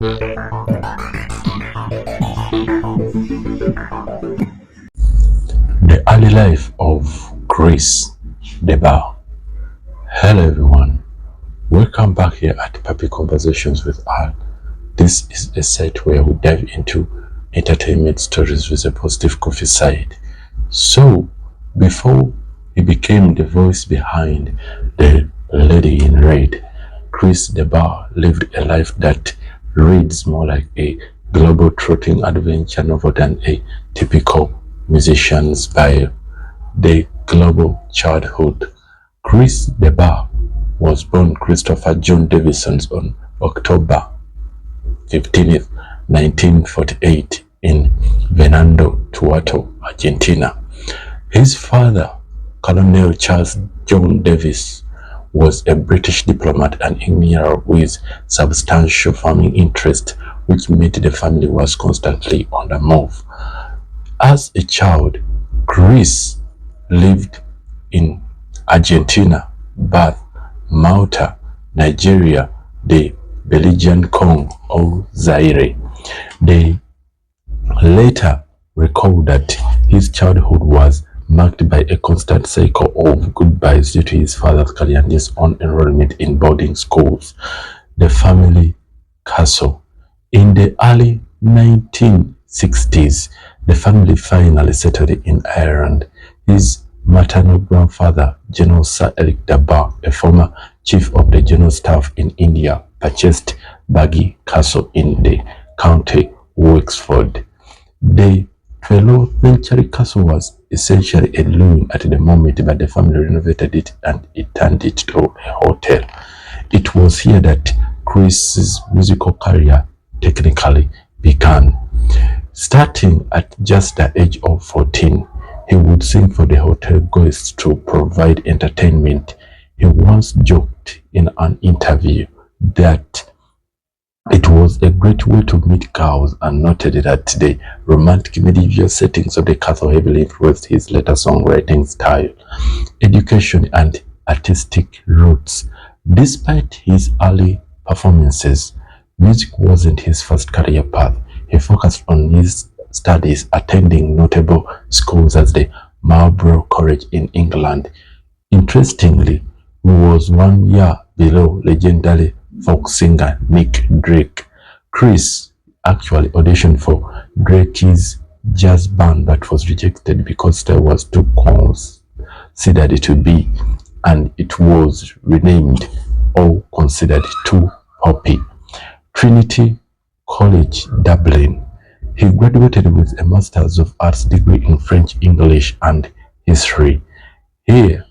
The early life of Chris the Bar. Hello everyone, welcome back here at Puppy Conversations with Al. This is a site where we dive into entertainment stories with a positive coffee side. So, before he became the voice behind the Lady in Red, Chris the Bar lived a life that reads more like a global trotting adventure novel than a typical musician's bio. The global childhood. Chris the Bar was born Christopher John Davison on October 15th, 1948 in Venado Tuato, Argentina. His father, Colonel Charles John Davis, was a British diplomat and engineer with substantial farming interest, which meant the family was constantly on the move. As a child, Chris lived in Argentina, Bath, Malta, Nigeria, the Belgian Congo or Zaire. They later recalled that his childhood was marked by a constant cycle of goodbyes due to his father's career and his own enrollment in boarding schools. The family castle. In the early 1960s, the family finally settled in Ireland. His maternal grandfather, General Sir Eric Dabar, a former chief of the General Staff in India, purchased Burgh Castle in the county Wexford. The 12th century castle was essentially a ruin at the moment, but the family renovated it and it turned it to a hotel. It was here that Chris's musical career technically began. Starting at just the age of 14, he would sing for the hotel guests to provide entertainment. He once joked in an interview that it was a great way to meet girls and noted that the romantic medieval settings of the castle heavily influenced his later songwriting style, education, and artistic roots. Despite his early performances, music wasn't his first career path. He focused on his studies, attending notable schools as the Marlborough College in England. Interestingly, he was 1 year below legendary folk singer Nick Drake. Chris actually auditioned for Drake's jazz band but was rejected because style was too considered to be, and it was renamed or considered too poppy. Trinity College, Dublin. He graduated with a Master's of Arts degree in French, English, and History. Here,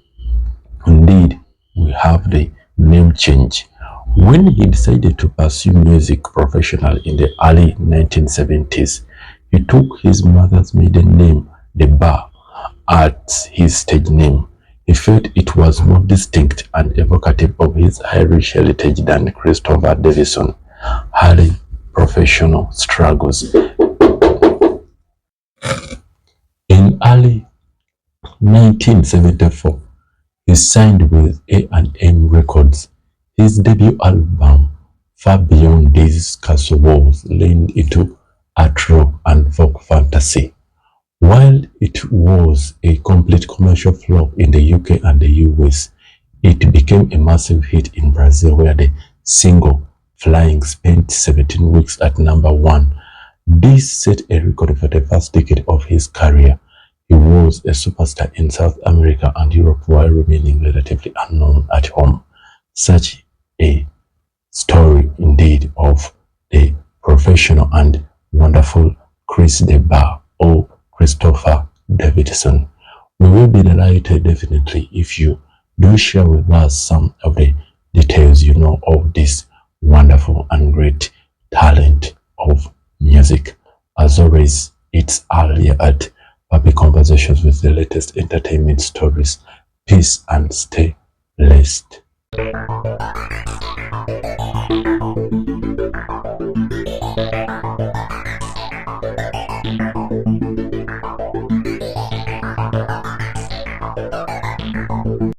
indeed, we have the name change. When he decided to pursue music professionally in the early 1970s, he took his mother's maiden name, the Bar, as his stage name. He felt it was more distinct and evocative of his Irish heritage than Christopher Davison's early professional struggles. In early 1974, he signed with A&M Records. His debut album, Far Beyond These Castle Walls, leaned into art rock and folk fantasy. While it was a complete commercial flop in the UK and the US, it became a massive hit in Brazil, where the single Flying spent 17 weeks at #1. This set a record for the first decade of his career. He was a superstar in South America and Europe while remaining relatively unknown at home. Such a story indeed of the professional and wonderful Chris the Bar or Christopher Davidson. We will be delighted definitely if you do share with us some of the details you know of this wonderful and great talent of music. As always, it's earlier at Puppy Conversations with the latest entertainment stories. Peace and stay blessed.